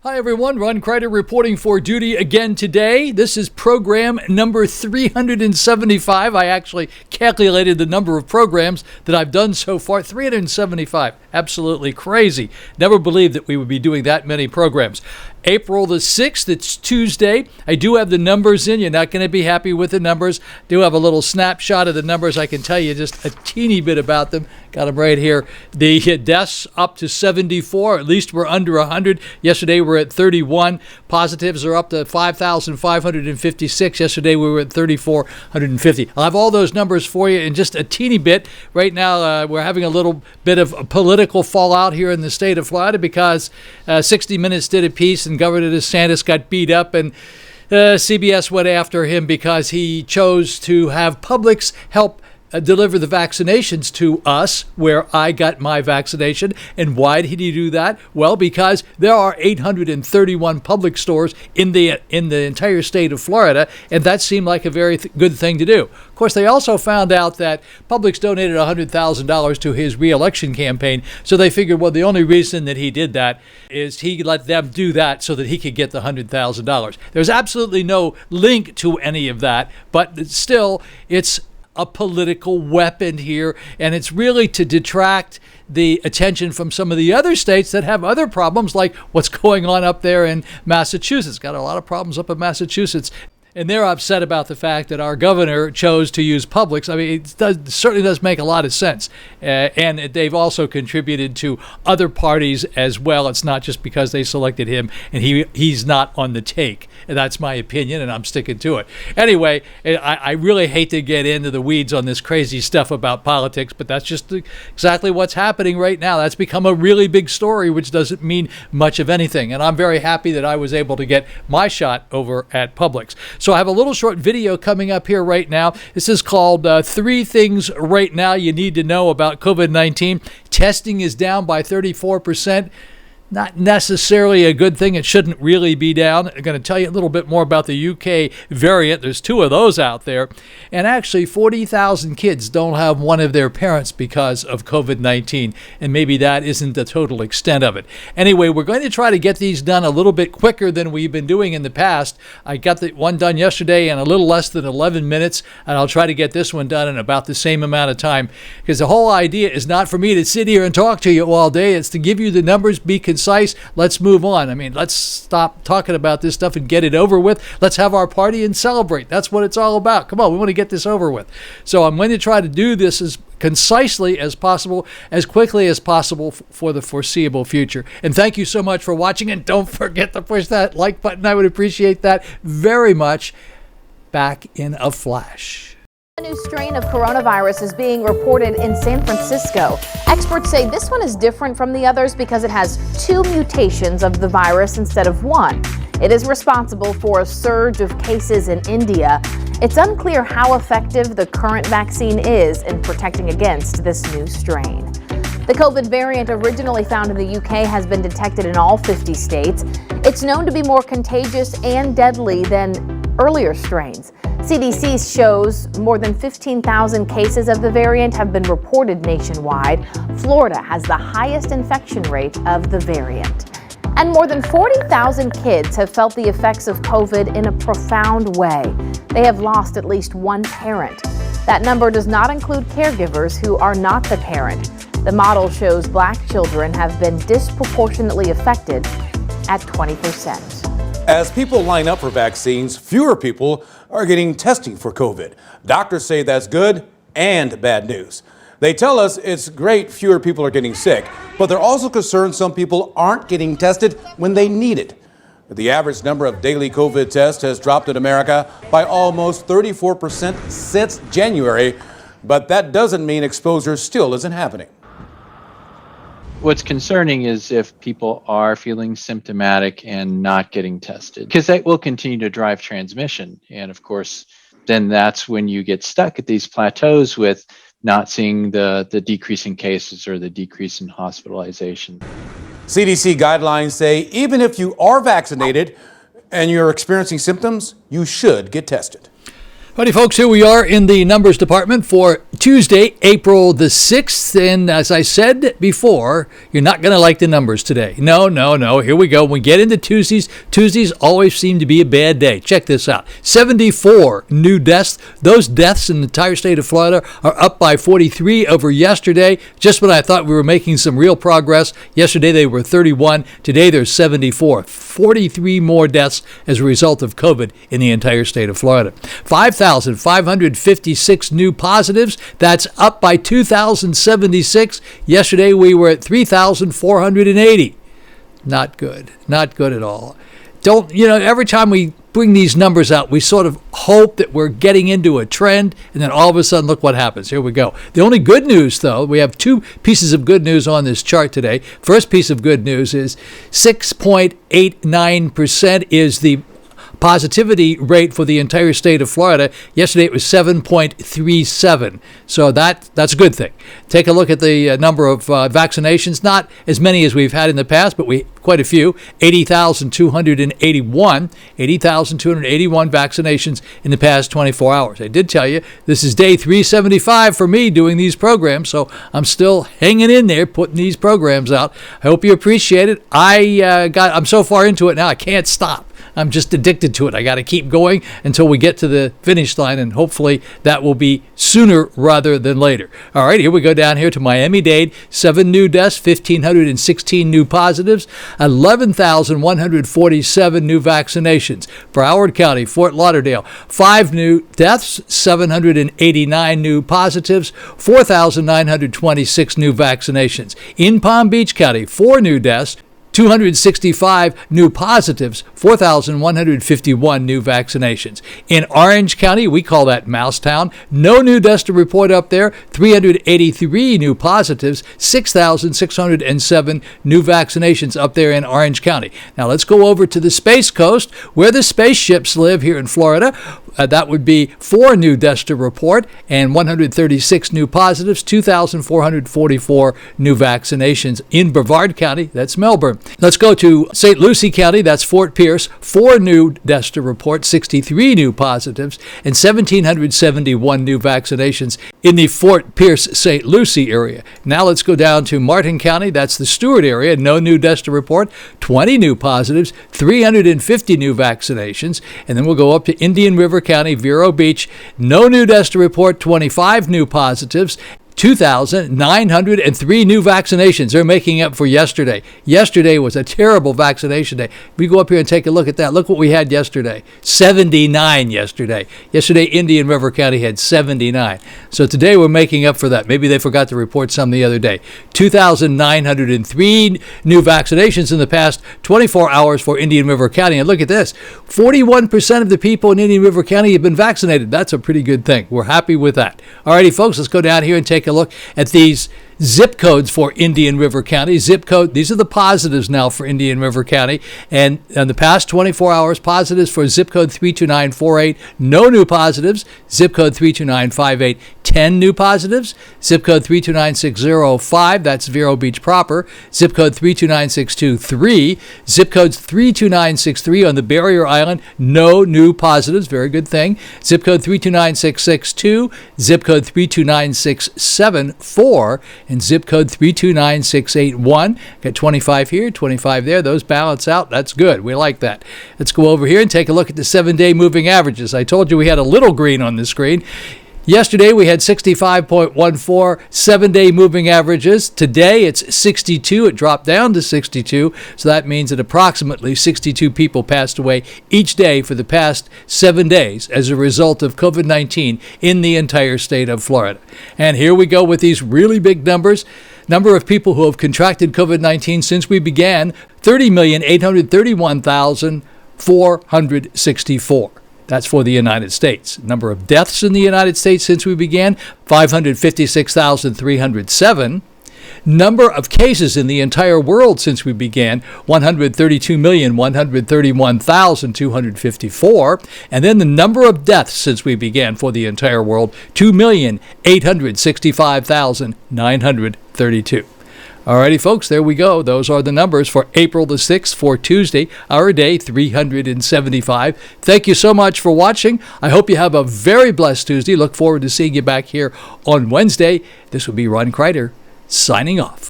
Hi everyone, Ron Crider reporting for duty again today. This is program number 375. I actually calculated the number of programs that I've done so far. 375. Absolutely crazy. Never believed that we would be doing that many programs. April the 6th, it's Tuesday. I do have the numbers in. You're not going to be happy with the numbers. Do have a little snapshot of the numbers. I can tell you just a teeny bit about them. Got them right here. The deaths up to 74. At least we're under 100. Yesterday we're at 31. Positives are up to 5,556. Yesterday we were at 3,450. I'll have all those numbers for you in just a teeny bit. Right now we're having a little bit of a political fallout here in the state of Florida because 60 Minutes did a piece and Governor DeSantis got beat up, and CBS went after him because he chose to have Publix help deliver the vaccinations to us, where I got my vaccination. And why did he do that? Well, because there are 831 Publix stores in the entire state of Florida, and that seemed like a very good thing to do. Of course, they also found out that Publix donated $100,000 to his re-election campaign, so they figured, well, the only reason that he did that is he let them do that so that he could get the $100,000. There's absolutely no link to any of that, but still, it's a political weapon here, and it's really to detract the attention from some of the other states that have other problems, like what's going on up there in Massachusetts. Got a lot of problems up in Massachusetts. And they're upset about the fact that our governor chose to use Publix. I mean, it certainly does make a lot of sense. And they've also contributed to other parties as well. It's not just because they selected him and he's not on the take. And that's my opinion, and I'm sticking to it. Anyway, I really hate to get into the weeds on this crazy stuff about politics, but that's just exactly what's happening right now. That's become a really big story, which doesn't mean much of anything. And I'm very happy that I was able to get my shot over at Publix. So I have a little short video coming up here right now. This is called 3 Things Right Now You Need to Know About COVID-19. Testing is down by 34%. Not necessarily a good thing. It shouldn't really be down. I'm going to tell you a little bit more about the UK variant. There's 2 of those out there. And actually, 40,000 kids don't have one of their parents because of COVID-19. And maybe that isn't the total extent of it. Anyway, we're going to try to get these done a little bit quicker than we've been doing in the past. I got the one done yesterday in a little less than 11 minutes. And I'll try to get this one done in about the same amount of time. Because the whole idea is not for me to sit here and talk to you all day. It's to give you the numbers, be concise. Let's move on. I mean, let's stop talking about this stuff and get it over with. Let's have our party and celebrate. That's what it's all about. Come on, we want to get this over with. So I'm going to try to do this as concisely as possible, as quickly as possible for the foreseeable future. And thank you so much for watching. And don't forget to push that like button. I would appreciate that very much. Back in a flash. A new strain of coronavirus is being reported in San Francisco. Experts say this one is different from the others because it has 2 mutations of the virus instead of 1. It is responsible for a surge of cases in India. It's unclear how effective the current vaccine is in protecting against this new strain. The COVID variant originally found in the UK has been detected in all 50 states. It's known to be more contagious and deadly than earlier strains. CDC shows more than 15,000 cases of the variant have been reported nationwide. Florida has the highest infection rate of the variant. And more than 40,000 kids have felt the effects of COVID in a profound way. They have lost at least one parent. That number does not include caregivers who are not the parent. The model shows Black children have been disproportionately affected at 20%. As people line up for vaccines, fewer people are getting testing for COVID. Doctors say that's good and bad news. They tell us it's great fewer people are getting sick, but they're also concerned some people aren't getting tested when they need it. The average number of daily COVID tests has dropped in America by almost 34% since January, but that doesn't mean exposure still isn't happening. What's concerning is if people are feeling symptomatic and not getting tested, because that will continue to drive transmission. And of course, then that's when you get stuck at these plateaus with not seeing the decrease in cases or the decrease in hospitalization. CDC guidelines say even if you are vaccinated and you're experiencing symptoms, you should get tested. Howdy, folks. Here we are in the numbers department for Tuesday, April the 6th. And as I said before, you're not going to like the numbers today. No. Here we go. When we get into Tuesdays always seem to be a bad day. Check this out. 74 new deaths. Those deaths in the entire state of Florida are up by 43 over yesterday. Just when I thought we were making some real progress. Yesterday they were 31. Today there's 74. 43 more deaths as a result of COVID in the entire state of Florida. 5,556 new positives. That's up by 2,076. Yesterday we were at 3,480. Not good. Not good at all. Every time we bring these numbers out, we sort of hope that we're getting into a trend, and then all of a sudden, look what happens. Here we go. The only good news, though, we have two pieces of good news on this chart today. First piece of good news is 6.89% is the positivity rate for the entire state of Florida. Yesterday it was 7.37. So that's a good thing. Take a look at the number of vaccinations. Not as many as we've had in the past, but quite a few. 80,281 vaccinations in the past 24 hours. I did tell you this is day 375 for me doing these programs, so I'm still hanging in there putting these programs out. I hope you appreciate it. I'm so far into it now I can't stop. I'm just addicted to it. I got to keep going until we get to the finish line, and hopefully that will be sooner rather than later. All right, here we go down here to Miami-Dade. 7 new deaths, 1,516 new positives, 11,147 new vaccinations. Broward County, Fort Lauderdale, 5 new deaths, 789 new positives, 4,926 new vaccinations. In Palm Beach County, 4 new deaths, 265 new positives, 4,151 new vaccinations. In Orange County, we call that Mouse Town, no new deaths to report up there, 383 new positives, 6,607 new vaccinations up there in Orange County. Now let's go over to the Space Coast, where the spaceships live here in Florida. That would be 4 new deaths to report and 136 new positives, 2,444 new vaccinations. In Brevard County, that's Melbourne. Let's go to St. Lucie County, that's Fort Pierce, 4 new deaths to report, 63 new positives, and 1,771 new vaccinations in the Fort Pierce, St. Lucie area. Now let's go down to Martin County, that's the Stewart area, no new deaths to report, 20 new positives, 350 new vaccinations, and then we'll go up to Indian River County, Vero Beach, no new deaths to report, 25 new positives, 2,903 new vaccinations. They're making up for yesterday. Yesterday was a terrible vaccination day. We go up here and take a look at that. Look what we had yesterday. 79 yesterday. Yesterday, Indian River County had 79. So today we're making up for that. Maybe they forgot to report some the other day. 2,903 new vaccinations in the past 24 hours for Indian River County. And look at this. 41% of the people in Indian River County have been vaccinated. That's a pretty good thing. We're happy with that. All righty, folks, let's go down here and take a look at these zip codes for Indian River County. Zip code, these are the positives now for Indian River County. And in the past 24 hours, positives for zip code 32948, no new positives. Zip code 32958, 10 new positives. Zip code 329605, that's Vero Beach proper. Zip code 329623. Zip codes 32963 on the Barrier Island, no new positives. Very good thing. Zip code 329662. Zip code 329674. And zip code 329681. Got 25 here, 25 there. Those balance out. That's good. We like that. Let's go over here and take a look at the 7-day moving averages. I told you we had a little green on the screen. Yesterday we had 65.14 7-day moving averages. Today it's 62. It dropped down to 62. So that means that approximately 62 people passed away each day for the past 7 days as a result of COVID-19 in the entire state of Florida. And here we go with these really big numbers. Number of people who have contracted COVID-19 since we began, 30,831,464. That's for the United States. Number of deaths in the United States since we began, 556,307. Number of cases in the entire world since we began, 132,131,254. And then the number of deaths since we began for the entire world, 2,865,932. Alrighty, folks, there we go. Those are the numbers for April the 6th for Tuesday, our day 375. Thank you so much for watching. I hope you have a very blessed Tuesday. Look forward to seeing you back here on Wednesday. This will be Ron Crider signing off.